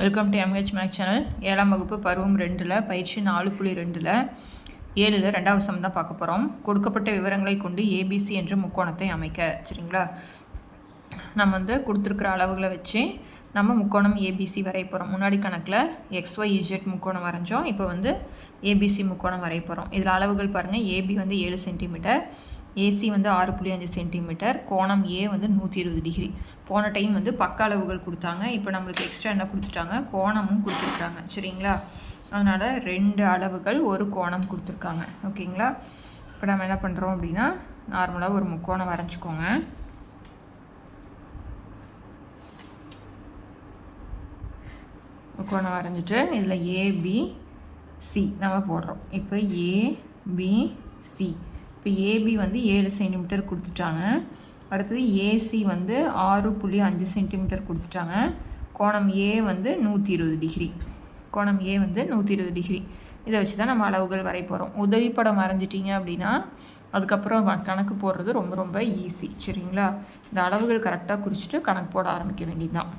Welcome to MH max channel. 7ஆம் வகுப்பு பருவம் 2ல் பயிற்சி 4.2ல் 7ல் 2வது சம் தான் பார்க்க போகிறோம். கொடுக்கப்பட்ட விவரங்களை கொண்டு ஏபிசி என்ற முக்கோணத்தை அமைக்க. சரிங்களா, நம்ம கொடுத்துருக்கிற அளவுகளை வச்சு நம்ம முக்கோணம் ஏபிசி வரைய போகிறோம். முன்னாடி கணக்கில் XYZ முக்கோணம் வரைஞ்சோம். இப்போ ஏபிசி முக்கோணம் வரைய போகிறோம். இதில் அளவுகள் பாருங்கள். ஏபி 7 சென்டிமீட்டர், ஏசி 6.5 சென்டிமீட்டர், கோணம் ஏ 120 டிகிரி. போன டைம் பக்க அளவுகள் கொடுத்தாங்க. இப்போ நம்மளுக்கு எக்ஸ்ட்ரா என்ன கொடுத்துட்டாங்க, கோணமும் கொடுத்துருக்காங்க. சரிங்களா, அதனால் 2 அளவுகள் ஒரு கோணம் கொடுத்துருக்காங்க. ஓகேங்களா, இப்போ நம்ம என்ன பண்ணுறோம் அப்படின்னா, நார்மலாக ஒரு முக்கோணம் வரைஞ்சிக்கோங்க. முக்கோணம் வரைஞ்சிட்டு இதில் ஏபிசி நம்ம போடுறோம். இப்போ ஏபிசி, இப்போ ஏபி 7 சென்டிமீட்டர் கொடுத்துட்டாங்க. அடுத்தது ஏசி 6.5 சென்டிமீட்டர் கொடுத்துட்டாங்க. கோணம் ஏ 120 டிகிரி. கோணம் ஏ 120 டிகிரி. இதை வச்சு தான் நம்ம அளவுகள் வரைய போகிறோம். உதவி படம் வரைஞ்சிட்டிங்க அப்படின்னா அதுக்கப்புறம் கணக்கு போடுறது ரொம்ப ரொம்ப ஈஸி. சரிங்களா, இந்த அளவுகள் கரெக்டாக குறிச்சிட்டு கணக்கு போட ஆரம்பிக்க வேண்டியது தான்.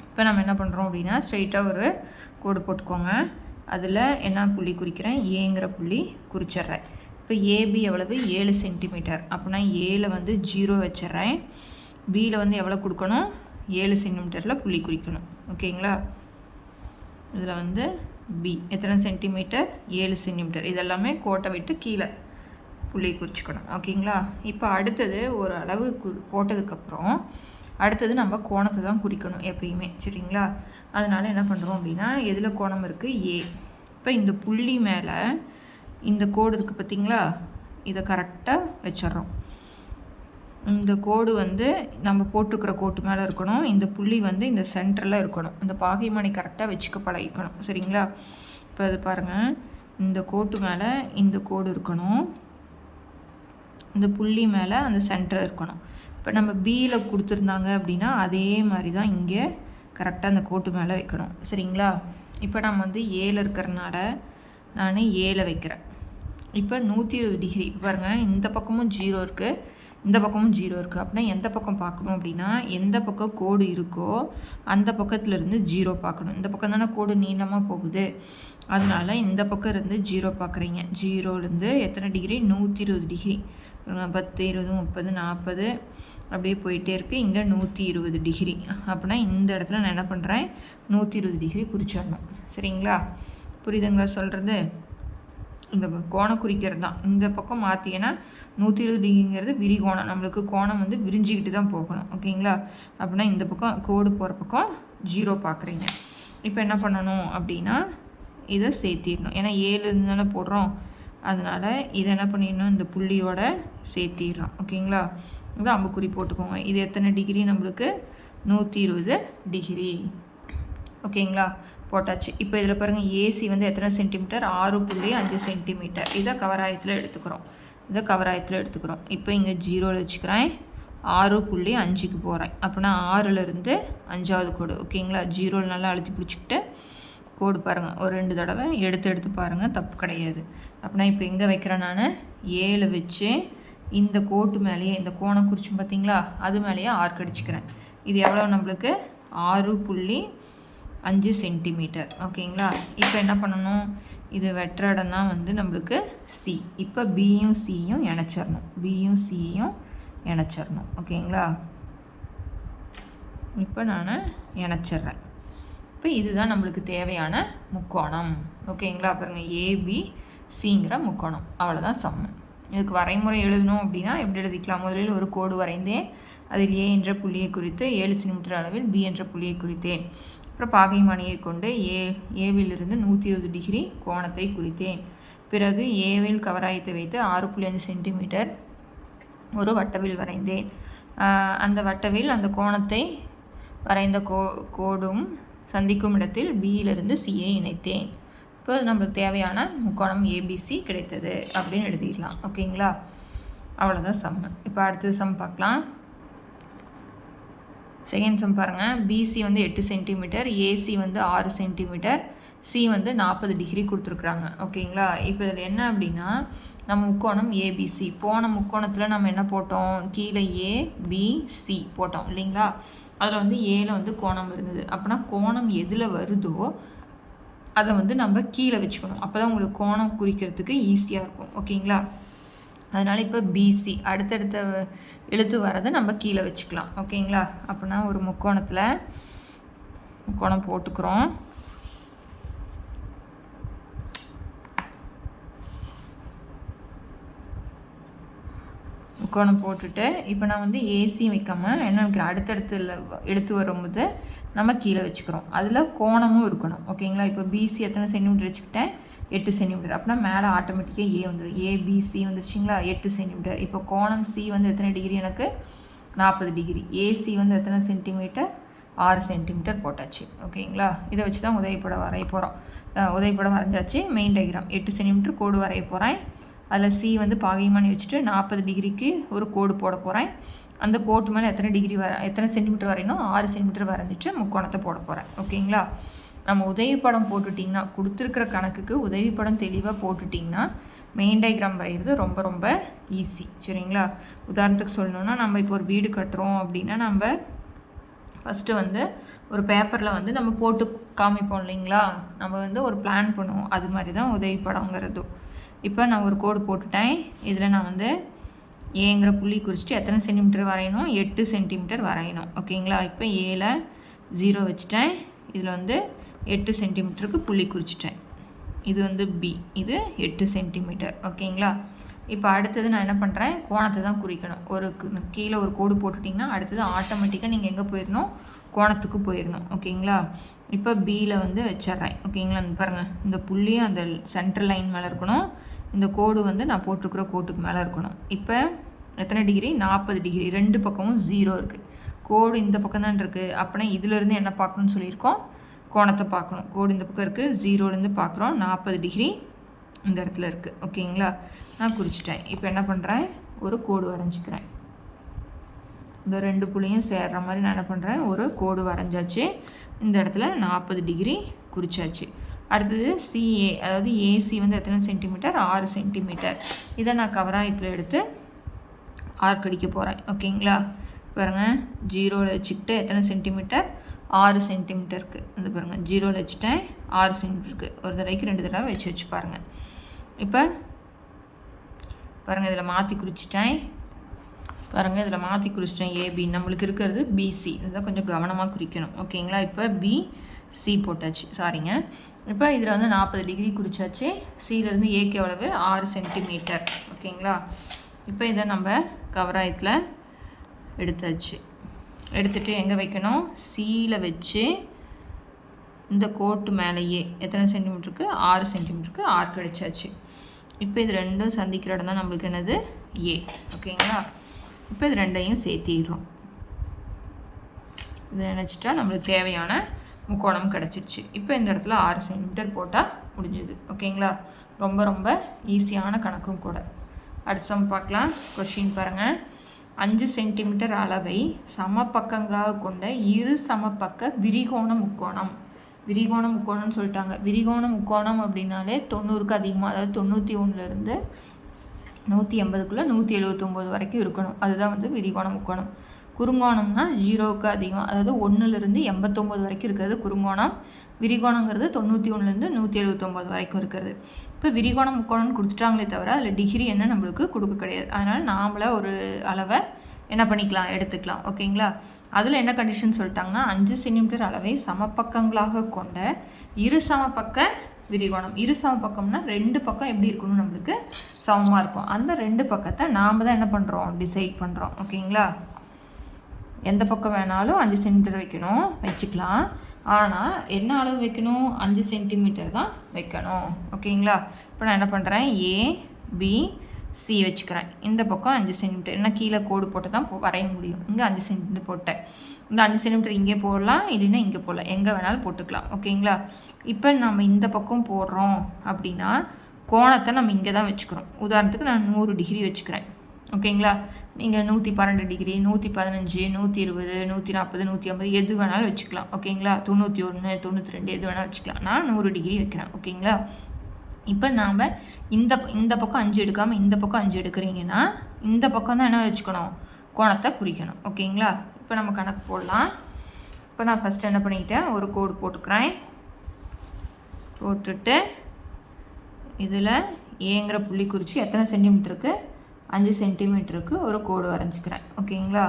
இப்போ நம்ம என்ன பண்ணுறோம் அப்படின்னா, ஸ்ட்ரெயிட்டாக ஒரு கோடு போட்டுக்கோங்க. அதில் என்ன புள்ளி குறிக்கிறேன், ஏங்கிற புள்ளி குறிச்சிட்றேன். இப்போ ஏபி எவ்வளவு, 7 சென்டிமீட்டர். அப்படின்னா ஏல 0 வச்சிட்றேன். பியில் எவ்வளோ கொடுக்கணும், 7 சென்டிமீட்டரில் புள்ளி குறிக்கணும். ஓகேங்களா, இதில் பி எத்தனை சென்டிமீட்டர், 7 சென்டிமீட்டர். இதெல்லாமே கோட்டை விட்டு கீழே புள்ளி குறிச்சிக்கணும். ஓகேங்களா, இப்போ அடுத்தது ஒரு அளவு போட்டதுக்கப்புறம் அடுத்தது நம்ம கோணத்தை தான் குறிக்கணும் எப்பயுமே. சரிங்களா, அதனால் என்ன பண்ணுறோம் அப்படின்னா, எதில் கோணம் இருக்குது, ஏ. இப்போ இந்த புள்ளி மேலே இந்த கோடு இருக்குது பார்த்திங்களா, இதை கரெக்டாக வச்சிட்றோம். இந்த கோடு நம்ம போட்டிருக்கிற கோட்டு மேலே இருக்கணும். இந்த புள்ளி இந்த சென்டரில் இருக்கணும். இந்த பாகைமணி கரெக்டாக வச்சுக்க பழகிக்கணும். சரிங்களா, இப்போ அது பாருங்கள், இந்த கோட்டு மேலே இந்த கோடு இருக்கணும். இந்த புள்ளி மேலே அந்த சென்டர் இருக்கணும். இப்போ நம்ம பியில் கொடுத்துருந்தாங்க அப்படின்னா அதே மாதிரி தான் இங்கே கரெக்டாக அந்த கோட்டு மேலே வைக்கணும். சரிங்களா, இப்போ நம்ம ஏல இருக்கிறனால நான் ஏல வைக்கிறேன். இப்போ 120 டிகிரி பாருங்கள். இந்த பக்கமும் 0 இருக்குது, இந்த பக்கமும் 0 இருக்குது. அப்படின்னா எந்த பக்கம் பார்க்கணும் அப்படின்னா, எந்த பக்கம் கோடு இருக்கோ அந்த பக்கத்துலேருந்து 0 பார்க்கணும். இந்த பக்கம் தானே கோடு நீளமாக போகுது, அதனால் இந்த பக்கம் இருந்து 0 பார்க்குறீங்க. 0லேருந்து எத்தனை டிகிரி, 120 டிகிரி. 10, 20, 30, 40 அப்படியே போயிட்டே இருக்குது. இங்கே 120 டிகிரி. அப்படின்னா இந்த இடத்துல நான் என்ன பண்ணுறேன், 120 டிகிரி குறிச்சிடணும். சரிங்களா, புரியுதுங்களா சொல்கிறது? இந்த கோணம் குறிக்கிறது தான். இந்த பக்கம் மாற்றிங்கன்னா 120 டிகிரிங்கிறது விரிகோணம். நம்மளுக்கு கோணம் விரிஞ்சிக்கிட்டு தான் போகணும். ஓகேங்களா, அப்படின்னா இந்த பக்கம் கோடு போகிற பக்கம் 0 பார்க்குறீங்க. இப்போ என்ன பண்ணணும் அப்படின்னா, இதை சேர்த்திடணும். ஏன்னா 7 தானே போடுறோம், அதனால் இதை என்ன பண்ணிடணும், இந்த புள்ளியோட சேர்த்திடுறோம். ஓகேங்களா, இது அம்புக்குறி போட்டுக்கோங்க. இது எத்தனை டிகிரி நம்மளுக்கு, 120 டிகிரி. ஓகேங்களா, போட்டாச்சு. இப்போ இதில் பாருங்கள், ஏசி எத்தனை சென்டிமீட்டர், 6.5 சென்டிமீட்டர். இதை கவராயத்தில் எடுத்துக்கிறோம். இப்போ இங்கே 0ல் வச்சுக்கிறேன், 6.5க்கு போகிறேன். அப்படின்னா 6லேருந்து 5வது கோடு. ஓகேங்களா, 0ல் நல்லா அழுத்தி பிடிச்சிக்கிட்டு கோடு பாருங்கள், ஒரு 2 தடவை எடுத்து பாருங்கள், தப்பு கிடையாது. அப்படின்னா இப்போ எங்கே வைக்கிறேன், நான் ஏல வச்சு இந்த கோட்டு மேலேயே இந்த கோணம் குறிச்சும் பார்த்தீங்களா, அது மேலேயே ஆர்க் அடிச்சுக்கிறேன். இது எவ்வளோ நம்மளுக்கு, 6.5 சென்டிமீட்டர். ஓகேங்களா, இப்போ என்ன பண்ணணும், இது வெட்டுற இடம் தான் நம்மளுக்கு சி. இப்போ பியும் சியும் இணைச்சிடணும். ஓகேங்களா, இப்போ நான் இணைச்சிட்றேன். இப்போ இதுதான் நம்மளுக்கு தேவையான முக்கோணம். ஓகேங்களா, பாருங்கள், ஏபிசிங்கிற முக்கோணம். அவ்வளோதான் சம்மு. இதுக்கு வரைமுறை எழுதணும் அப்படின்னா எப்படி எழுதிக்கலாம், முதலில் ஒரு கோடு வரைந்தேன். அதில் ஏ என்ற புள்ளியை குறித்து 7 சென்டிமீட்டர் அளவில் பி என்ற புள்ளியை குறித்தேன். அப்புறம் பாகைமணியை கொண்டு ஏவிலிருந்து 120 டிகிரி கோணத்தை குறித்தேன். பிறகு ஏவில் கவராயத்தை வைத்து 6.5 சென்டிமீட்டர் ஒரு வட்டவில் வரைந்தேன். அந்த வட்டவில் அந்த கோணத்தை வரைந்த கோடும் சந்திக்கும் இடத்தில் பியிலிருந்து சியை இணைத்தேன். இப்போ நம்மளுக்கு தேவையான முக்கோணம் ஏபிசி கிடைத்தது அப்படின்னு எழுதிடலாம். ஓகேங்களா, அவ்வளோதான் சம்மு. இப்போ அடுத்தது சம் பார்க்கலாம். செகண்ட் சம் பாருங்கள். பிசி வந்து 8 சென்டிமீட்டர், ஏசி வந்து 6 சென்டிமீட்டர், சி வந்து 40 டிகிரி கொடுத்துருக்குறாங்க. ஓகேங்களா? இப்போ இதில் என்ன அப்படின்னா, நம்ம முக்கோணம் ஏபிசி. போன முக்கோணத்தில் நம்ம என்ன போட்டோம்? கீழே ஏபிசி போட்டோம் இல்லைங்களா? அதில் வந்து ஏல வந்து கோணம் இருந்தது. அப்படின்னா கோணம் எதில் வருதோ அதை வந்து நம்ம கீழே வச்சுக்கணும். அப்போ தான் உங்களுக்கு கோணம் குறிக்கிறதுக்கு ஈஸியாக இருக்கும். ஓகேங்களா? அதனால் இப்போ பிசி அடுத்தடுத்த எழுத்து வரதை நம்ம கீழே வச்சுக்கலாம். ஓகேங்களா? அப்படின்னா ஒரு முக்கோணத்தில் முக்கோணம் போட்டுக்கிறோம். முக்கோணம் போட்டுட்டு இப்போ நான் வந்து ஏசி வைக்காமல் என்ன வைக்கிறேன், அடுத்தடுத்து எடுத்து வரும்போது நம்ம கீழே வச்சுக்கிறோம். அதில் கோணமும் இருக்கணும். ஓகேங்களா? இப்போ பிசி எத்தனை சென்டிமீட்டர் வச்சுக்கிட்டேன்? 8 சென்டிமீட்டர். அப்படின்னா மேலே ஆட்டோமேட்டிக்காக ஏ வந்துடும். ஏபிசி வந்துருச்சிங்களா? 8 சென்டிமீட்டர். இப்போ கோணம் சி வந்து எத்தனை டிகிரி? எனக்கு 40 டிகிரி. ஏசி வந்து எத்தனை சென்டிமீட்டர்? 6 சென்டிமீட்டர் போட்டாச்சு. ஓகேங்களா? இதை வச்சு தான் உதவிப்படம் வரைய போகிறோம். உதவிப்படம் வரைஞ்சாச்சு. மெயின் டயக்ராம் 8 சென்டிமீட்டர் கோடு வரைய போகிறேன். அதில் சி வந்து பாகைமானி வச்சுட்டு 40 டிகிரிக்கு ஒரு கோடு போட போகிறேன். அந்த கோட்டு மேலே எத்தனை டிகிரி எத்தனை சென்டிமீட்டர் வரையணும்? 6 சென்டிமீட்டர் வரைஞ்சிட்டு முக்கோணத்தை போட போகிறேன். ஓகேங்களா? நம்ம உதவிப்படம் போட்டுட்டிங்கன்னா, கொடுத்துருக்கிற கணக்குக்கு உதவிப்படம் தெளிவாக போட்டுட்டிங்கன்னா மெயின் டயக்ராம் வரைகிறது ரொம்ப ரொம்ப ஈஸி. சரிங்களா? உதாரணத்துக்கு சொல்லணுன்னா, நம்ம இப்போ ஒரு வீடு கட்டுறோம் அப்படின்னா நம்ம ஃபஸ்ட்டு வந்து ஒரு பேப்பரில் வந்து நம்ம போட்டு காமிப்போம் இல்லைங்களா? நம்ம வந்து ஒரு பிளான் பண்ணுவோம். அது மாதிரி தான் உதவிப்படங்கிறதும். இப்போ நான் ஒரு கோடு போட்டுட்டேன். இதில் நான் வந்து ஏங்கிற புள்ளி குறிச்சிட்டு எத்தனை சென்டிமீட்டர் வரையணும்? 8 சென்டிமீட்டர் வரையணும். ஓகேங்களா? இப்போ ஏல 0 வச்சுட்டேன். இதில் வந்து 8 சென்டிமீட்டருக்கு புள்ளி குறிச்சிட்டேன். இது வந்து பி, இது 8 சென்டிமீட்டர். ஓகேங்களா? இப்போ அடுத்தது நான் என்ன பண்ணுறேன்? கோணத்தை தான் குறிக்கணும். ஒரு கீழே ஒரு கோடு போட்டுட்டிங்கன்னா அடுத்தது ஆட்டோமேட்டிக்காக நீங்கள் எங்கே போயிடணும்? கோணத்துக்கு போயிடணும். ஓகேங்களா? இப்போ பியில் வந்து வச்சிட்றேன். ஓகேங்களா? பாருங்கள், இந்த புள்ளி அந்த சென்ட்ரல் லைன் மேலே இருக்கணும். இந்த கோடு வந்து நான் போட்டிருக்கிற கோட்டுக்கு மேலே இருக்கணும். இப்போ எத்தனை டிகிரி? 40 டிகிரி. ரெண்டு பக்கமும் 0 இருக்குது. கோடு இந்த பக்கம் தான் இருக்குது. அப்படின்னா இதிலேருந்து என்ன பார்க்கணும்னு சொல்லியிருக்கோம்? கோணத்தை பார்க்கணும். கோடு இந்த பக்கம் இருக்குது, 0லேருந்து பார்க்குறோம். 40 டிகிரி இந்த இடத்துல இருக்குது. ஓகேங்களா? நான் குறிச்சிட்டேன். இப்போ என்ன பண்ணுறேன்? ஒரு கோடு வரைஞ்சிக்கிறேன். இந்த ரெண்டு புள்ளியும் சேர்ற மாதிரி நான் என்ன பண்ணுறேன்? ஒரு கோடு வரைஞ்சாச்சு. இந்த இடத்துல 40 டிகிரி குறிச்சாச்சு. அடுத்தது சிஏ, அதாவது ஏசி வந்து எத்தனை சென்டிமீட்டர்? 6 சென்டிமீட்டர். இதை நான் கவராயத்தில் எடுத்து ஆர்க் அடிக்க போகிறேன். ஓகேங்களா? பாருங்கள், 0வில் வச்சுக்கிட்டு எத்தனை சென்டிமீட்டர்? 6 சென்டிமீட்டருக்கு. அந்த பாருங்கள், 0வில் வச்சுட்டேன், 6 சென்டிமீட்டருக்கு. ஒரு தடவைக்கு 2 தடவை வச்சு பாருங்கள். இப்போ பாருங்கள், இதில் மாற்றி குறிச்சிட்டேன். பாருங்கள், இதில் மாற்றி குறிச்சிட்டேன். ஏபி நம்மளுக்கு இருக்கிறது பிசி. இதெல்லாம் கொஞ்சம் கவனமாக குறிக்கணும். ஓகேங்களா? இப்போ பிசி போட்டாச்சு. சாரிங்க. இப்போ இதில் வந்து 40 டிகிரி குறிச்சாச்சு. சியிலேருந்து ஏக்கு எவ்வளவு? 6 சென்டிமீட்டர். ஓகேங்களா? இப்போ இதை நம்ம கவராயத்தில் எடுத்தாச்சு. எடுத்துகிட்டு எங்கே வைக்கணும்? சியில் வச்சு இந்த கோட்டு மேலேயே எத்தனை சென்டிமீட்டருக்கு? 6 சென்டிமீட்டருக்கு ஆர்க் அடித்தாச்சு. இப்போ இது ரெண்டும் சந்திக்கிற இடம் தான் நம்மளுக்கு என்னது? ஏ. ஓகேங்களா? இப்போ இது ரெண்டையும் சேர்த்திடுறோம். இதை நினச்சிட்டா நம்மளுக்கு தேவையான முக்கோணம் கிடச்சிருச்சு. இப்போ இந்த இடத்துல 6 சென்டிமீட்டர் போட்டால் முடிஞ்சுது. ஓகேங்களா? ரொம்ப ரொம்ப ஈஸியான கணக்கும் கூட. அடுத்த சம் பார்க்கலாம். கொஷின் பாருங்கள். 5 சென்டிமீட்டர் அளவை சமபக்கங்களாக கொண்ட இரு சமபக்க விரிகோண முக்கோணம். விரிகோண முக்கோணம்னு சொல்லிட்டாங்க. விரிகோண முக்கோணம் அப்படின்னாலே 90க்கு அதிகமாக, அதாவது 91லேருந்து 180க்குள்ளே 179 வரைக்கும் இருக்கணும். அதுதான் வந்து விரிகோண முக்கோணம். குறுங்கோணம்னா 0க்கு அதிகம், அதாவது 1லேருந்து 89 வரைக்கும் இருக்கிறது குறுங்கோணம். விரிகோணங்கிறது 91லேருந்து 179 வரைக்கும் இருக்கிறது. இப்போ விரிகோண முக்கோணம்னு கொடுத்துட்டாங்களே தவிர அதில் டிகிரி என்ன நம்மளுக்கு கொடுக்க கிடையாது. அதனால் நாமளே ஒரு அளவை என்ன பண்ணிக்கலாம்? எடுத்துக்கலாம். ஓகேங்களா? அதில் என்ன கண்டிஷன் சொல்லிட்டாங்கன்னா, 5 சென்டிமீட்டர் அளவை சமபக்கங்களாக கொண்ட இரு சமபக்க விரிகோணம். இரு சமபக்கம்னா 2 பக்கம் எப்படி இருக்கணும்? நம்மளுக்கு சமமாக இருக்கும். அந்த 2 பக்கத்தை நாம் தான் என்ன பண்ணுறோம்? டிசைட் பண்ணுறோம். ஓகேங்களா? எந்த பக்கம் வேணாலும் 5 சென்டிமீட்டர் வைக்கணும், வச்சுக்கலாம். ஆனால் என்ன அளவு வைக்கணும்? 5 சென்டிமீட்டர் தான் வைக்கணும். ஓகேங்களா? இப்போ நான் என்ன பண்ணுறேன்? ஏ பி சி வச்சுக்கிறேன். இந்த பக்கம் 5 சென்டிமீட்டர். என்ன கீழே கோடு போட்டு தான் வரைய முடியும். இங்கே 5 சென்டிமீட்டர் போட்டேன். இந்த 5 சென்டிமீட்டர் இங்கே போடலாம், இல்லைன்னா இங்கே போடலாம், எங்கே வேணாலும் போட்டுக்கலாம். ஓகேங்களா? இப்போ நம்ம இந்த பக்கம் போடுறோம் அப்படின்னா கோணத்தை நம்ம இங்கே தான் வச்சுக்கிறோம். உதாரணத்துக்கு நான் 100 டிகிரி வச்சுக்கிறேன். ஓகேங்களா? நீங்கள் 112 டிகிரி, 115, 120, 140, 150 எது வேணாலும் வச்சுக்கலாம். ஓகேங்களா? 91, 92 எது வேணாலும் வச்சுக்கலாம். நான் 100 டிகிரி வைக்கிறேன். ஓகேங்களா? இப்போ நாம் இந்த பக்கம் 5 எடுக்காமல் இந்த பக்கம் 5 எடுக்கிறீங்கன்னா இந்த பக்கம் தான் என்ன வச்சுக்கணும், கோணத்தை குறிக்கணும். ஓகேங்களா? இப்போ நம்ம கணக்கு போடலாம். இப்போ நான் ஃபஸ்ட்டு என்ன பண்ணிக்கிட்டேன், ஒரு கோடு போட்டுக்கிறேன். போட்டுட்டு இதில் ஏங்கிற புள்ளி குறித்து எத்தனை சென்டிமீட்டருக்கு, 5 சென்டிமீட்டருக்கு ஒரு கோடு வரைஞ்சிக்கிறேன். ஓகேங்களா?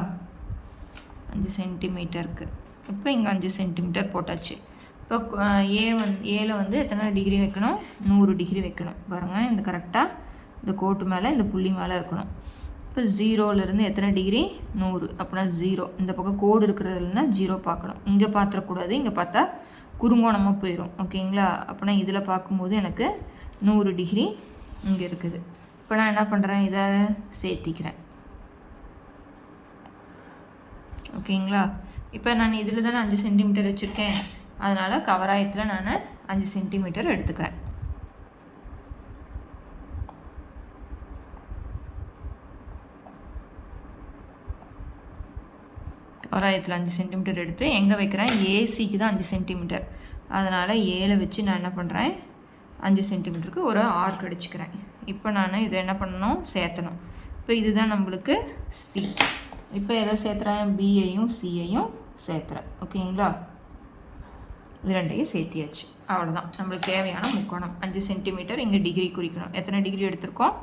5 சென்டிமீட்டருக்கு. இப்போ இங்கே 5 சென்டிமீட்டர் போட்டாச்சு. இப்போ ஏல வந்து எத்தனை டிகிரி வைக்கணும், 100 டிகிரி வைக்கணும். பாருங்கள், இந்த கரெக்டாக இந்த கோட்டு மேலே இந்த புள்ளி மேலே இருக்கணும். இப்போ 0லேருந்து எத்தனை டிகிரி, 100. அப்படின்னா 0. இந்த பக்கம் கோடு இருக்கிறதுலனா 0 பார்க்கணும். இங்கே பார்த்துடக்கூடாது, இங்கே பார்த்தா குறுங்கோணமாக போயிடும். ஓகேங்களா? அப்படின்னா இதில் பார்க்கும்போது எனக்கு 100 டிகிரி இங்கே இருக்குது. இப்போ நான் என்ன பண்ணுறேன், இதை சேர்த்திக்கிறேன். ஓகேங்களா? இப்போ நான் இதில் தானே 5 சென்டிமீட்டர் வச்சுருக்கேன், அதனால் கவராயத்தில் நான் 5 சென்டிமீட்டர் எடுத்துக்கிறேன். கவராயத்தில் 5 சென்டிமீட்டர் எடுத்து எங்கே வைக்கிறேன், ஏசிக்கு தான் 5 சென்டிமீட்டர். அதனால் ஏல வச்சு நான் என்ன பண்ணுறேன், 5 சென்டிமீட்டருக்கு ஒரு ஆர்க் அடிச்சுக்கிறேன். இப்போ நான் இதை என்ன பண்ணணும், சேர்த்தணும். இப்போ இதுதான் நம்மளுக்கு சி. இப்போ எதை சேர்த்துறேன், பியையும் சியையும் சேர்த்துறேன். ஓகேங்களா? இது ரெண்டையும் சேர்த்தியாச்சு. அவ்வளோதான், நம்மளுக்கு தேவையான முக்கோணம். 5 சென்டிமீட்டர் இங்கே டிகிரி குறிக்கணும். எத்தனை டிகிரி எடுத்திருக்கோம்,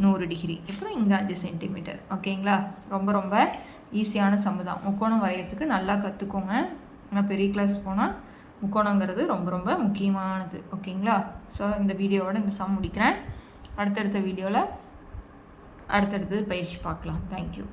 100 டிகிரி. அப்புறம் இங்கே 5 சென்டிமீட்டர். ஓகேங்களா? ரொம்ப ரொம்ப ஈஸியான சம்மு தான். முக்கோணம் வரைகிறதுக்கு நல்லா கற்றுக்கோங்க. ஆனால் பெரிய கிளாஸ் போனால் முக்கோணங்கிறது ரொம்ப ரொம்ப முக்கியமானது. ஓகேங்களா? ஸோ இந்த வீடியோவோட இந்த சம் முடிக்கிறேன். அடுத்தடுத்த வீடியோவில் அடுத்தடுத்தது பயிற்சி பார்க்கலாம். தேங்க்யூ.